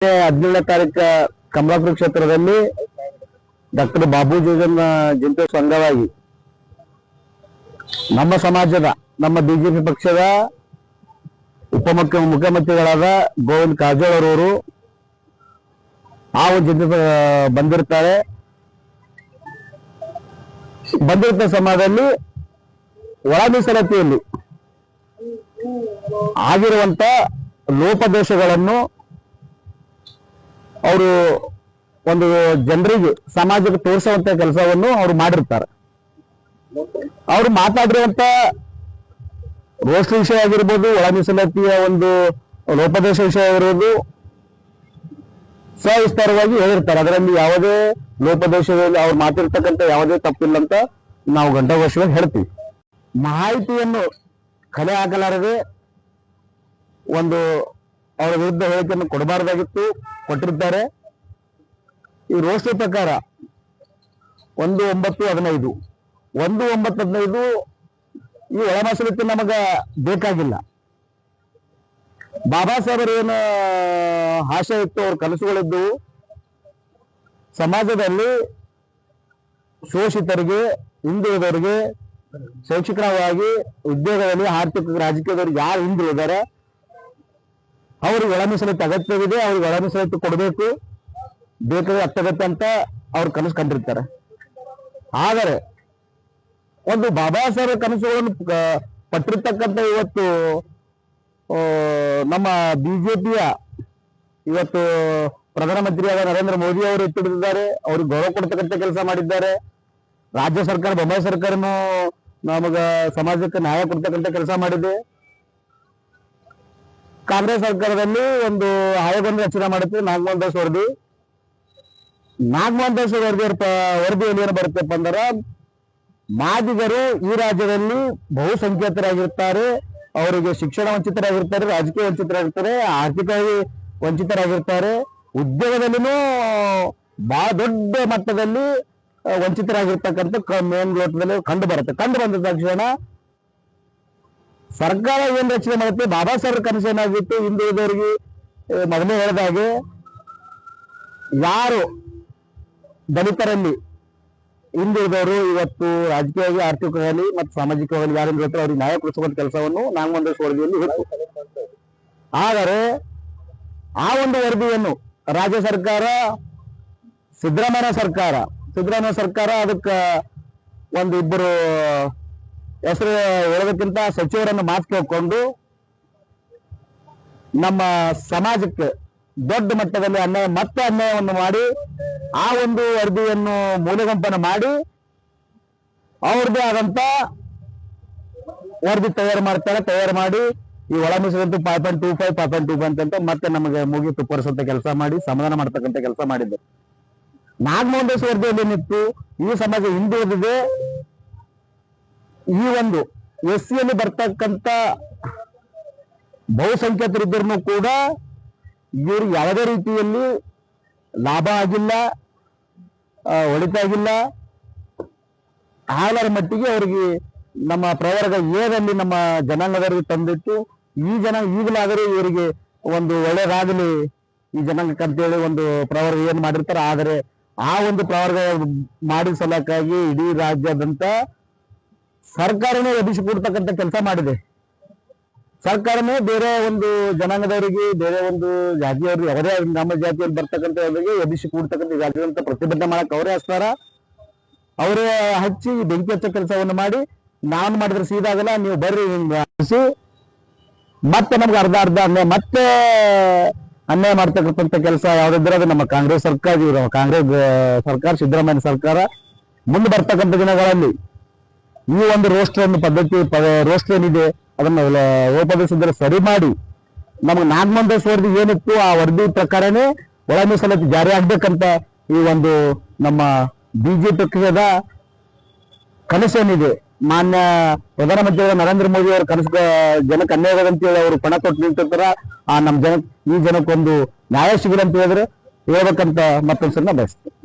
17ನೇ ತಾರೀಕು ಕಮಲಾಪುರ ಕ್ಷೇತ್ರದಲ್ಲಿ ಡಾಕ್ಟರ್ ಬಾಬು ಜೋಜನ್ ಜಯಂತ್ಯೋತ್ಸವ ಅಂಗವಾಗಿ ನಮ್ಮ ಸಮಾಜದ ನಮ್ಮ ಬಿಜೆಪಿ ಪಕ್ಷದ ಮುಖ್ಯಮಂತ್ರಿಗಳಾದ ಗೋವಿಂದ ಕಾರಜೋಳ ಅವರು ಆ ಒಂದು ಬಂದಿರ್ತಾರೆ. ಬಂದಿರ್ತ ಸಮಯದಲ್ಲಿ ಒಳ ಮೀಸಲಾತಿಯಲ್ಲಿ ಆಗಿರುವಂತ ಲೋಪದೋಷಗಳನ್ನು ಅವರು ಒಂದು ಜನರಿಗೆ ಸಮಾಜಕ್ಕೆ ತೋರಿಸುವಂತ ಕೆಲಸವನ್ನು ಅವರು ಮಾಡಿರ್ತಾರೆ. ಅವರು ಮಾತಾಡಿರುವಂತ ರೋಸ್ಟ್ ವಿಷಯ ಆಗಿರ್ಬೋದು, ಒಳ ಮೀಸಲಾತಿಯ ಒಂದು ಲೋಪದೋಷ ವಿಷಯ ಇರೋದು ಸವಿಸ್ತಾರವಾಗಿ ಹೇಳಿರ್ತಾರೆ. ಅದರಲ್ಲಿ ಯಾವುದೇ ಲೋಪದೋಷದಲ್ಲಿ ಅವ್ರು ಮಾತಿರ್ತಕ್ಕಂಥ ಯಾವುದೇ ತಪ್ಪಿಲ್ಲ ಅಂತ ನಾವು ಘಂಟಾಘೋಷವಾಗಿ ಹೇಳ್ತೀವಿ. ಮಾಹಿತಿಯನ್ನು ಕಲೆ ಹಾಕಲಾರದೆ ಒಂದು ಅವರ ವಿರುದ್ಧ ಹೇಳಿಕೆಯನ್ನು ಕೊಡಬಾರದಾಗಿತ್ತು, ಕೊಟ್ಟಿರ್ತಾರೆ. ಈ ರೋಸ್ಟರ್ ಪ್ರಕಾರ 1/9/15 1/9/15 ಈ ಒಳ ಮೀಸಲಾತಿ ನಮಗ ಬೇಕಾಗಿಲ್ಲ. ಬಾಬಾ ಸಾಹೇಬರು ಏನು ಆಶೆ ಇತ್ತು, ಅವ್ರ ಕನಸುಗಳಿದ್ದು ಸಮಾಜದಲ್ಲಿ ಶೋಷಿತರಿಗೆ, ಹಿಂದುಳಿದವರಿಗೆ ಶೈಕ್ಷಣಿಕವಾಗಿ, ಉದ್ಯೋಗದಲ್ಲಿ, ಆರ್ಥಿಕ, ರಾಜಕೀಯದವ್ರಿಗೆ ಯಾರು ಹಿಂದುಳಿದಾರೆ ಅವ್ರಿಗೆ ಒಳ ಮೀಸಲಾತಿ ಅಗತ್ಯವಿದೆ, ಅವ್ರಿಗೆ ಒಳ ಮೀಸಲಾತಿ ಕೊಡಬೇಕು, ಬೇಕಾದ್ರೆ ಅತ್ಯಗತ್ಯ ಅಂತ ಅವ್ರು ಕನಸು ಕಂಡಿರ್ತಾರೆ. ಆದರೆ ಒಂದು ಬಾಬಾ ಸಾಹೇಬ್ ಕನಸುಗಳನ್ನು ಪಟ್ಟಿರ್ತಕ್ಕಂಥ ಇವತ್ತು ನಮ್ಮ ಬಿಜೆಪಿಯ ಇವತ್ತು ಪ್ರಧಾನಮಂತ್ರಿಯಾದ ನರೇಂದ್ರ ಮೋದಿ ಅವರು ಎತ್ತಿಡಿದ್ದಾರೆ. ಅವ್ರಿಗೆ ಗೌರವ ಕೊಡ್ತಕ್ಕಂಥ ಕೆಲಸ ಮಾಡಿದ್ದಾರೆ. ರಾಜ್ಯ ಸರ್ಕಾರ, ಬೊಮ್ಮಾಯಿ ಸರ್ಕಾರನು ನಮಗ ಸಮಾಜಕ್ಕೆ ನ್ಯಾಯ ಕೊಡ್ತಕ್ಕಂಥ ಕೆಲಸ ಮಾಡಿದೆ. ಕಾಂಗ್ರೆಸ್ ಸರ್ಕಾರದಲ್ಲಿ ಒಂದು ಆಯೋಗವನ್ನು ರಚನೆ ಮಾಡುತ್ತೆ, ನಾಗಮೋಹನ್ ದಾಸ್ ವರದಿ. ನಾಗಮೋಹನ್ ದಾಸ್ ವರದಿಯಲ್ಲಿ ಏನು ಬರುತ್ತಪ್ಪ ಅಂದ್ರೆ, ಮಾದಿಗರು ಈ ರಾಜ್ಯದಲ್ಲಿ ಬಹುಸಂಖ್ಯಾತರಾಗಿರ್ತಾರೆ, ಅವರಿಗೆ ಶಿಕ್ಷಣ ವಂಚಿತರಾಗಿರ್ತಾರೆ, ರಾಜಕೀಯ ವಂಚಿತರಾಗಿರ್ತಾರೆ, ಆರ್ಥಿಕವಾಗಿ ವಂಚಿತರಾಗಿರ್ತಾರೆ, ಉದ್ಯೋಗದಲ್ಲಿನೂ ಬಹಳ ದೊಡ್ಡ ಮಟ್ಟದಲ್ಲಿ ವಂಚಿತರಾಗಿರ್ತಕ್ಕಂಥ ಮೇಲ್ನೋಟದಲ್ಲಿ ಕಂಡು ಬರುತ್ತೆ. ಕಂಡು ಬಂದ ತಕ್ಷಣ ಸರ್ಕಾರ ಏನ್ ರಚನೆ ಮಾಡುತ್ತೆ, ಬಾಬಾ ಸಾಹೇಬ್ ಕನಸು ಏನಾಗಿತ್ತು, ಹಿಂದುಳಿದವರಿಗೆ ಮೊದಲೇ ಹೇಳಿದಾಗೆ ಯಾರು ದಲಿತರಲ್ಲಿ ಹಿಂದುಳಿದವರು ಇವತ್ತು ರಾಜಕೀಯವಾಗಿ, ಆರ್ಥಿಕವಾಗಿ ಮತ್ತು ಸಾಮಾಜಿಕವಾಗಿ ಯಾರು ಹೇಳ್ತಾರೆ ಅವ್ರಿಗೆ ನ್ಯಾಯ ಕೊಡಿಸುವಂತ ಕೆಲಸವನ್ನು ನಾಗಮೋಹನ್ ದಾಸ್ ವರದಿಯಲ್ಲಿ ಇತ್ತು. ಆದರೆ ಆ ಒಂದು ವರದಿಯನ್ನು ರಾಜ್ಯ ಸರ್ಕಾರ, ಸಿದ್ದರಾಮಯ್ಯ ಸರ್ಕಾರ ಅದಕ್ಕೆ ಒಂದಿಬ್ಬರು ಹೆಸರು ಹೇಳೋದಕ್ಕಿಂತ ಸಚಿವರನ್ನು ಮಾತು ಕೇಳಿಕೊಂಡು ನಮ್ಮ ಸಮಾಜಕ್ಕೆ ದೊಡ್ಡ ಮಟ್ಟದಲ್ಲಿ ಅನ್ಯಾಯವನ್ನು ಮಾಡಿ ಆ ಒಂದು ವರದಿಯನ್ನು ಮೌಲ್ಯಮಾಪನ ಮಾಡಿ ಅವ್ರದ್ದೇ ಆದಂತ ವರದಿ ತಯಾರು ಮಾಡಿ ಈ ಒಳ ಮೀಸಲಾತಿ 5.25 5.25 ಅಂತ ಮತ್ತೆ ನಮಗೆ ಮೂಗಿ ತುಪ್ಪರಿಸುವಂತ ಕೆಲಸ ಮಾಡಿ ಸಮಾಧಾನ ಮಾಡ್ತಕ್ಕಂಥ ಕೆಲಸ ಮಾಡಿದ್ರು. ನಾಗಮೋಹನ್ ದಾಸ್ ವರದಿಯಲ್ಲಿ ಏನಿತ್ತು, ಈ ಸಮಾಜ ಹಿಂದುಳಿದಿದೆ, ಈ ಒಂದು ಎಸ್ಸಿಯಲ್ಲಿ ಬರ್ತಕ್ಕಂಥ ಬಹುಸಂಖ್ಯಾತರಿದ್ದರೂ ಕೂಡ ಇವ್ರಿಗೆ ಯಾವುದೇ ರೀತಿಯಲ್ಲಿ ಲಾಭ ಆಗಿಲ್ಲ, ಒಳಿತಾಗಿಲ್ಲ. ಆಳರ ಮಟ್ಟಿಗೆ ಅವರಿಗೆ ನಮ್ಮ ಪ್ರವರ್ಗ ಏನಲ್ಲಿ ನಮ್ಮ ಜನಾಂಗದವರಿಗೆ ತಂದಿಟ್ಟು, ಈಗಲಾದರೂ ಇವರಿಗೆ ಒಂದು ಒಳ್ಳೆಯದಾಗಲಿ ಈ ಜನಾಂಗಕ್ಕೆ ಅಂತೇಳಿ ಒಂದು ಪ್ರವರ್ಗ ಏನ್ ಮಾಡಿರ್ತಾರೆ. ಆದರೆ ಆ ಒಂದು ಪ್ರವರ್ಗ ಮಾಡಿದ ಸಲಕ್ಕಾಗಿ ಇಡೀ ರಾಜ್ಯಾದ್ಯಂತ ಸರ್ಕಾರನೇ ಎಬ್ಬಿಸಿಕೊಡ್ತಕ್ಕಂಥ ಕೆಲಸ ಮಾಡಿದೆ. ಸರ್ಕಾರನೇ ಬೇರೆ ಒಂದು ಜನಾಂಗದವರಿಗೆ, ಬೇರೆ ಒಂದು ಜಾತಿಯವರಿಗೆ, ಅವರೇ ನಮ್ಮ ಜಾತಿಯಲ್ಲಿ ಬರ್ತಕ್ಕಂಥವರಿಗೆ ಎಬ್ಬಿಸಿ ಕೂಡ್ತಕ್ಕಂಥ ಜಾತಿಯಂತ ಪ್ರತಿಭಟನೆ ಮಾಡಕ್ ಅವರೇ ಹಚ್ತಾರ, ಅವರೇ ಹಚ್ಚಿ ಬೆಂಕಿ ಹಚ್ಚೋ ಕೆಲಸವನ್ನು ಮಾಡಿ, ನಾನು ಮಾಡಿದ್ರೆ ಸೀದಾಗಲ್ಲ, ನೀವು ಬರ್ರಿ ಹಚ್ಚಿ ಮತ್ತೆ ನಮ್ಗೆ ಅರ್ಧ ಮತ್ತೆ ಅನ್ಯಾಯ ಮಾಡ್ತಕ್ಕಂಥ ಕೆಲಸ ಯಾವ್ದಿದ್ರೆ ಅದು ನಮ್ಮ ಕಾಂಗ್ರೆಸ್ ಸರ್ಕಾರ, ಸಿದ್ದರಾಮಯ್ಯ ಸರ್ಕಾರ ಮುಂದೆ ಬರ್ತಕ್ಕಂಥ ದಿನಗಳಲ್ಲಿ ಈ ಒಂದು ರೋಸ್ಟ್ ಏನಿದೆ ಅದನ್ನ ಲೋಪದೋಷದಲ್ಲಿ ಸರಿ ಮಾಡಿ ನಮ್ಗೆ ನಾಗಮೋಹನ್ ದಾಸ್ ವರದಿ ಏನಿತ್ತು ಆ ವರದಿ ಪ್ರಕಾರನೇ ಒಳ ಮೀಸಲಾತಿ ಜಾರಿ ಆಗ್ಬೇಕಂತ ಈ ಒಂದು ನಮ್ಮ ಬಿಜೆಪಿ ಪಕ್ಷದ ಕನಸೇನಿದೆ. ಮಾನ್ಯ ಪ್ರಧಾನಮಂತ್ರಿ ನರೇಂದ್ರ ಮೋದಿ ಅವರ ಕನಸು ಜನಕ್ಕೆ ಅನ್ಯಾಯ ಅಂತೇಳಿ ಅವರು ಪಣ ಕೊಟ್ಟು ನಿಂತಿರ್ತಾರ. ಆ ನಮ್ಮ ಈ ಜನಕ್ಕೊಂದು ನ್ಯಾಯ ಸಿಗಲಿ ಅಂತ ಹೇಳಿದ್ರೆ ಹೇಳ್ಬೇಕಂತ ಮತ್ತೊಂದ್ಸಲ ಬಯಸ್ತೇನೆ.